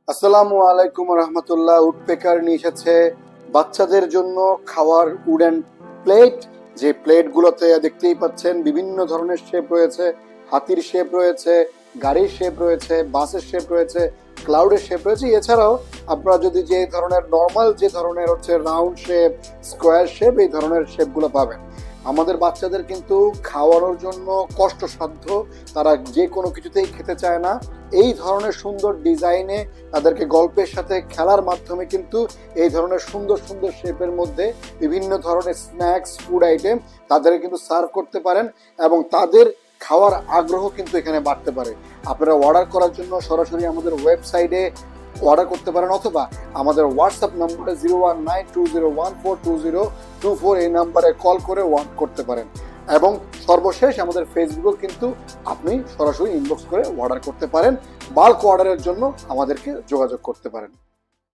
আসসালামু আলাইকুম রহমতুল্লাহ। উডপেকার নিয়ে এসেছে বাচ্চাদের জন্য খাওয়ার উডেন প্লেট। যে প্লেটগুলোতে দেখতেই পাচ্ছেন বিভিন্ন ধরনের শেপ রয়েছে, হাতির শেপ রয়েছে, গাড়ির শেপ রয়েছে, বাসের শেপ রয়েছে, ক্লাউডের শেপ রয়েছে। এছাড়াও আপনারা যদি যে ধরনের নর্মাল যে ধরনের হচ্ছে রাউন্ড শেপ, স্কোয়ার শেপ, এই ধরনের শেপগুলো পাবেন। আমাদের বাচ্চাদের কিন্তু খাওয়ানোর জন্য কষ্টসাধ্য, তারা যে কোনো কিছুতেই খেতে চায় না। এই ধরনের সুন্দর ডিজাইনে তাদেরকে গল্পের সাথে খেলার মাধ্যমে কিন্তু এই ধরনের সুন্দর সুন্দর শেপের মধ্যে বিভিন্ন ধরনের স্ন্যাক্স, ফুড আইটেম তাদেরকে কিন্তু সার্ভ করতে পারেন এবং তাদের খাওয়ার আগ্রহ কিন্তু এখানে বাড়তে পারে। আপনারা অর্ডার করার জন্য সরাসরি আমাদের ওয়েবসাইটে অর্ডার করতে পারেন অথবা আমাদের হোয়াটসঅ্যাপ নম্বরে 019201420224 এই নাম্বারে কল করে অর্ডার করতে পারেন। এবং সর্বশেষ আমাদের ফেসবুকেও কিন্তু আপনি সরাসরি ইনবক্স করে অর্ডার করতে পারেন। বাল্ক অর্ডারের জন্য আমাদেরকে যোগাযোগ করতে পারেন।